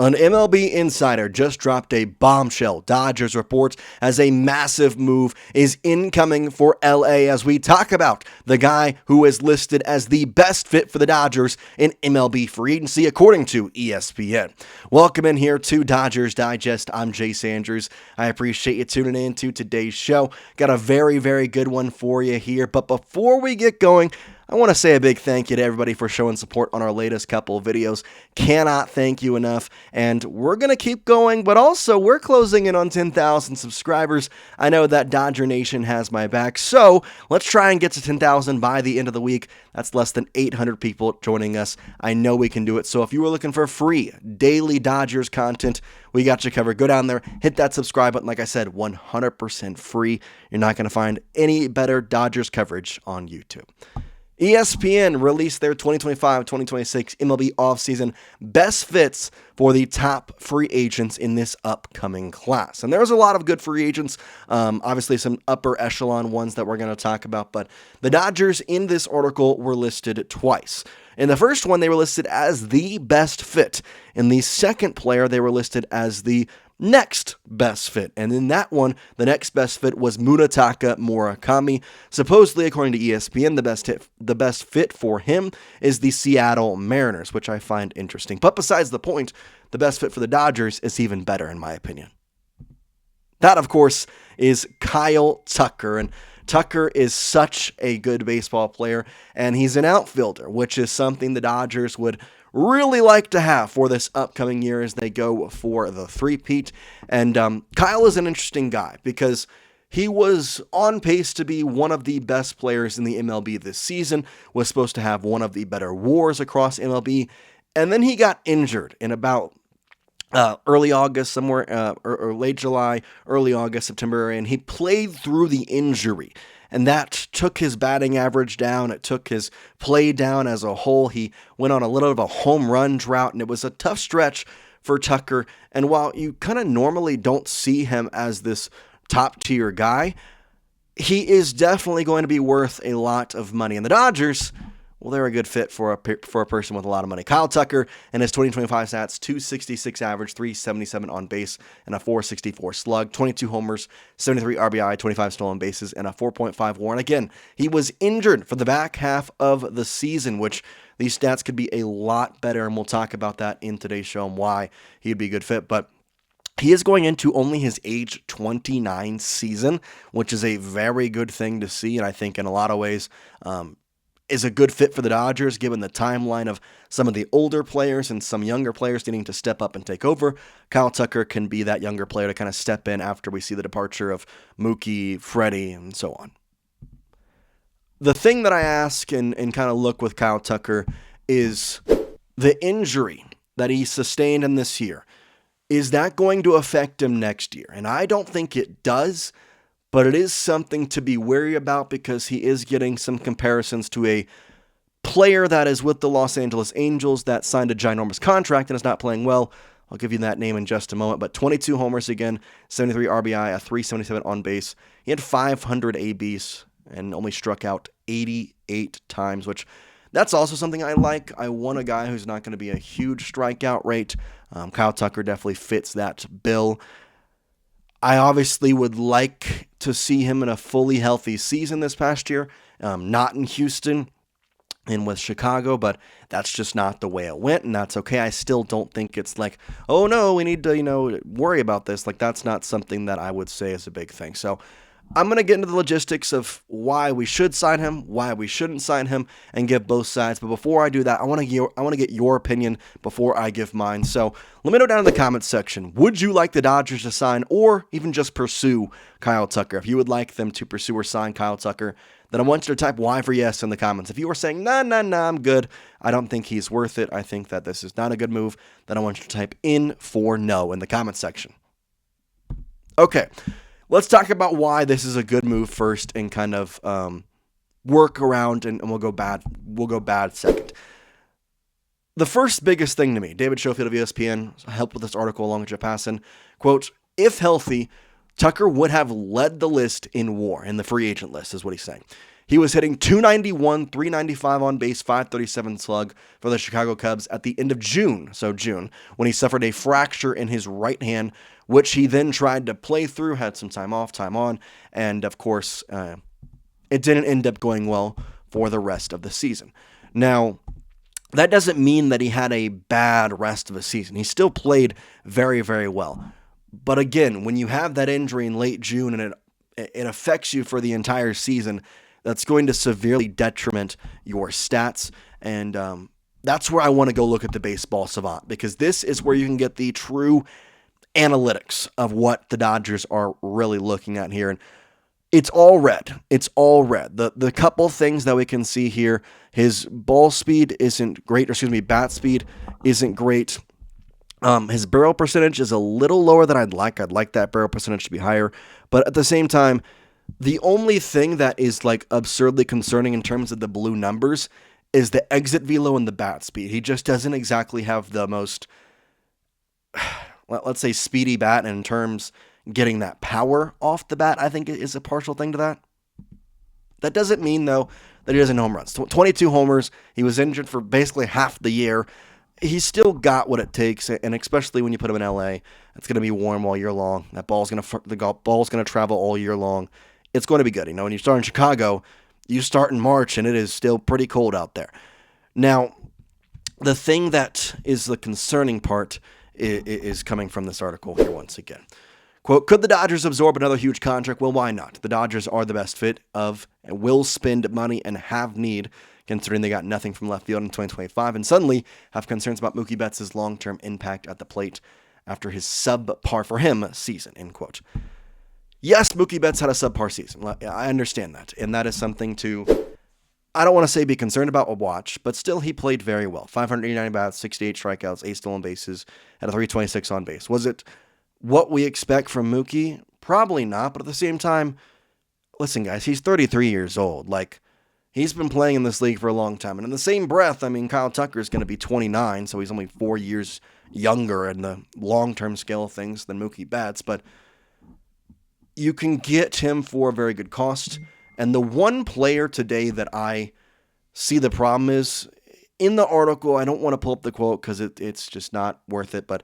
An MLB insider just dropped a bombshell. Dodgers reports as a massive move is incoming for LA as we talk about the guy who is listed as the best fit for the Dodgers in MLB free agency according to ESPN. Welcome in here to Dodgers Digest. I'm Jace Andrews. I appreciate you tuning in to today's show. Got a very, very good one for you here. But before we get going, I want to say a big thank you to everybody for showing support on our latest couple of videos. Cannot thank you enough. And we're going to keep going, but also we're closing in on 10,000 subscribers. I know that Dodger Nation has my back, so let's try and get to 10,000 by the end of the week. That's less than 800 people joining us. I know we can do it. So if you were looking for free daily Dodgers content, we got you covered. Go down there, hit that subscribe button. Like I said, 100% free. You're not going to find any better Dodgers coverage on YouTube. ESPN released their 2025-2026 MLB offseason best fits for the top free agents in this upcoming class. And there's a lot of good free agents, obviously some upper echelon ones that we're going to talk about, but the Dodgers in this article were listed twice. In the first one, they were listed as the best fit. In the second player, they were listed as the next best fit. And in that one, the next best fit was Munetaka Murakami. Supposedly, according to ESPN, the best fit for him is the Seattle Mariners, which I find interesting. But besides the point, the best fit for the Dodgers is even better, in my opinion. That, of course, is Kyle Tucker. And Tucker is such a good baseball player, and he's an outfielder, which is something the Dodgers would really like to have for this upcoming year as they go for the three-peat. And Kyle is an interesting guy because he was on pace to be one of the best players in the MLB this season, was supposed to have one of the better WARs across MLB, and then he got injured in about early August, somewhere, or late July, early August, September, and he played through the injury. And that took his batting average down. It took his play down as a whole. He went on a little of a home run drought, and it was a tough stretch for Tucker. And while you kind of normally don't see him as this top-tier guy, he is definitely going to be worth a lot of money. And the Dodgers, well, they're a good fit for a person with a lot of money. Kyle Tucker and his 2025 stats, 266 average, 377 on base, and a 464 slug, 22 homers, 73 RBI, 25 stolen bases, and a 4.5 WAR. And again, he was injured for the back half of the season, which these stats could be a lot better, and we'll talk about that in today's show and why he'd be a good fit. But he is going into only his age 29 season, which is a very good thing to see, and I think in a lot of ways, is a good fit for the Dodgers, given the timeline of some of the older players and some younger players needing to step up and take over. Kyle Tucker can be that younger player to kind of step in after we see the departure of Mookie, Freddie, and so on. The thing that I ask and kind of look with Kyle Tucker is the injury that he sustained in this year. Is that going to affect him next year? And I don't think it does. But it is something to be wary about because he is getting some comparisons to a player that is with the Los Angeles Angels that signed a ginormous contract and is not playing well. I'll give you that name in just a moment. But 22 homers again, 73 RBI, a 377 on base. He had 500 ABs and only struck out 88 times, which that's also something I like. I want a guy who's not going to be a huge strikeout rate. Kyle Tucker definitely fits that bill. I obviously would like to see him in a fully healthy season this past year, not in Houston and with Chicago, but that's just not the way it went, and that's okay. I still don't think it's like, oh no, we need to, worry about this. Like, that's not something that I would say is a big thing. So I'm going to get into the logistics of why we should sign him, why we shouldn't sign him, and give both sides. But before I do that, I want to get your opinion before I give mine. So let me know down in the comments section, would you like the Dodgers to sign or even just pursue Kyle Tucker? If you would like them to pursue or sign Kyle Tucker, then I want you to type Y for yes in the comments. If you are saying, nah, I'm good, I don't think he's worth it, I think that this is not a good move, then I want you to type in for no in the comments section. Okay. Let's talk about why this is a good move first and kind of work around, and we'll go bad second. The first biggest thing to me, David Schofield of ESPN helped with this article along with Jeff Passan, quote, if healthy, Tucker would have led the list in WAR, in the free agent list is what he's saying. He was hitting 291, 395 on base, 537 slug for the Chicago Cubs at the end of June, when he suffered a fracture in his right hand, which he then tried to play through, had some time off, time on, and of course, it didn't end up going well for the rest of the season. Now, that doesn't mean that he had a bad rest of the season. He still played very, very well. But again, when you have that injury in late June and it affects you for the entire season, that's going to severely detriment your stats. And that's where I want to go look at the Baseball Savant, because this is where you can get the true analytics of what the Dodgers are really looking at here. And it's all red. It's all red. The couple things that we can see here, his ball speed isn't great, bat speed isn't great. His barrel percentage is a little lower than I'd like. I'd like that barrel percentage to be higher. But at the same time, the only thing that is like absurdly concerning in terms of the blue numbers is the exit velo and the bat speed. He just doesn't exactly have the most, let's say, speedy bat in terms getting that power off the bat, I think, is a partial thing to that. That doesn't mean, though, that he doesn't home runs. 22 homers. He was injured for basically half the year. He's still got what it takes, and especially when you put him in LA, it's going to be warm all year long. The ball's going to travel all year long. It's going to be good. When you start in Chicago, you start in March, and it is still pretty cold out there. Now, the thing that is the concerning part is coming from this article here once again. Quote, could the Dodgers absorb another huge contract? Well, why not? The Dodgers are the best fit of and will spend money and have need, considering they got nothing from left field in 2025, and suddenly have concerns about Mookie Betts' long-term impact at the plate after his subpar for him season, end quote. Yes, Mookie Betts had a subpar season. I understand that, and that is something to, I don't want to say be concerned about or watch, but still he played very well. 589 bats, 68 strikeouts, 8 stolen bases, had a 326 on base. Was it what we expect from Mookie? Probably not, but at the same time, listen, guys, he's 33 years old. He's been playing in this league for a long time. And in the same breath, Kyle Tucker is going to be 29, so he's only 4 years younger in the long-term scale of things than Mookie Betts. But you can get him for a very good cost. And the one player today that I see the problem is, in the article, I don't want to pull up the quote because it's just not worth it, but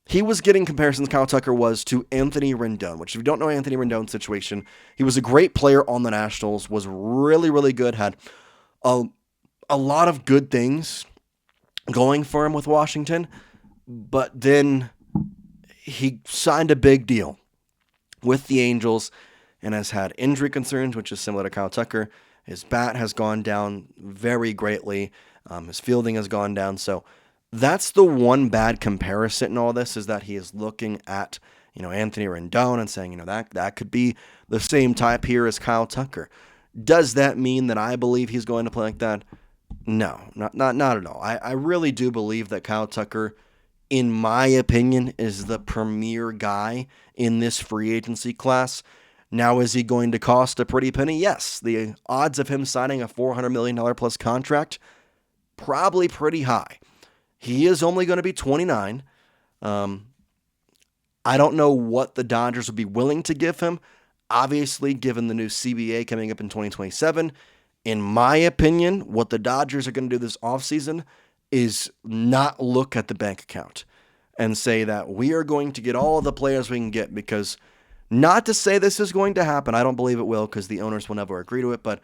he was getting comparisons, Kyle Tucker was, to Anthony Rendon, which if you don't know Anthony Rendon's situation, he was a great player on the Nationals, was really, really good, had a lot of good things going for him with Washington, but then he signed a big deal with the Angels and has had injury concerns, which is similar to Kyle Tucker. His bat has gone down very greatly. His fielding has gone down, so that's the one bad comparison in all this, is that he is looking at, Anthony Rendon and saying, that could be the same type here as Kyle Tucker. Does that mean that I believe he's going to play like that? No, not at all. I really do believe that Kyle Tucker, in my opinion, is the premier guy in this free agency class. Now, is he going to cost a pretty penny? Yes. The odds of him signing a $400 million plus contract, probably pretty high. He is only going to be 29. I don't know what the Dodgers would be willing to give him. Obviously, given the new CBA coming up in 2027, in my opinion, what the Dodgers are going to do this offseason is not look at the bank account and say that we are going to get all of the players we can get, because not to say this is going to happen. I don't believe it will, because the owners will never agree to it, but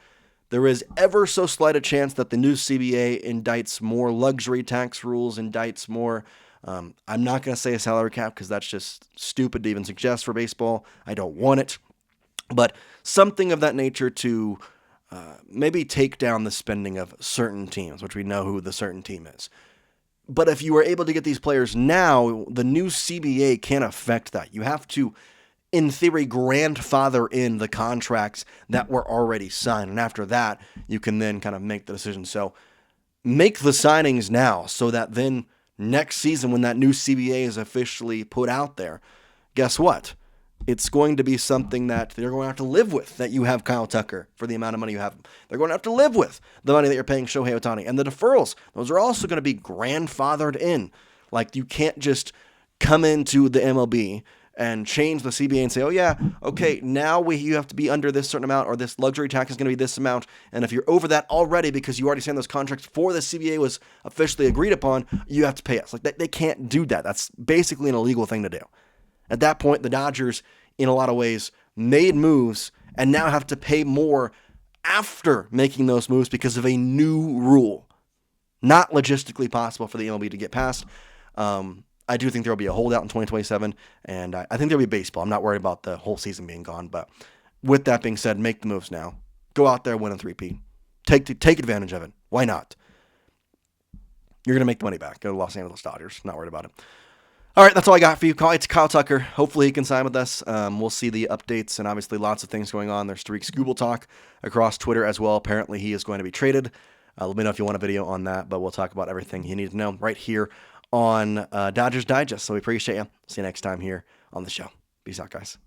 there is ever so slight a chance that the new CBA indicts more luxury tax rules, indicts more, I'm not going to say a salary cap because that's just stupid to even suggest for baseball. I don't want it. But something of that nature to maybe take down the spending of certain teams, which we know who the certain team is. But if you were able to get these players now, the new CBA can't affect that. You have to, in theory, grandfather in the contracts that were already signed. And after that, you can then kind of make the decision. So make the signings now so that then next season when that new CBA is officially put out there, guess what? It's going to be something that they're going to have to live with, that you have Kyle Tucker for the amount of money you have. They're going to have to live with the money that you're paying Shohei Ohtani. And the deferrals, those are also going to be grandfathered in. Like, you can't just come into the MLB and change the CBA and say, oh yeah, okay, now you have to be under this certain amount, or this luxury tax is going to be this amount, and if you're over that already because you already signed those contracts before the CBA was officially agreed upon, you have to pay us. Like they can't do that. That's basically an illegal thing to do. At that point, the Dodgers, in a lot of ways, made moves and now have to pay more after making those moves because of a new rule. Not logistically possible for the MLB to get past. I do think there will be a holdout in 2027, and I think there will be baseball. I'm not worried about the whole season being gone, but with that being said, make the moves now. Go out there, win a 3-peat. Take advantage of it. Why not? You're going to make the money back. Go to Los Angeles Dodgers. Not worried about it. All right, that's all I got for you. It's Kyle Tucker. Hopefully he can sign with us. We'll see the updates, and obviously lots of things going on. There's Tariq Skubal talk across Twitter as well. Apparently he is going to be traded. Let me know if you want a video on that, but we'll talk about everything you need to know right here on Dodgers Digest. So we appreciate you. See you next time here on the show. Peace out, guys.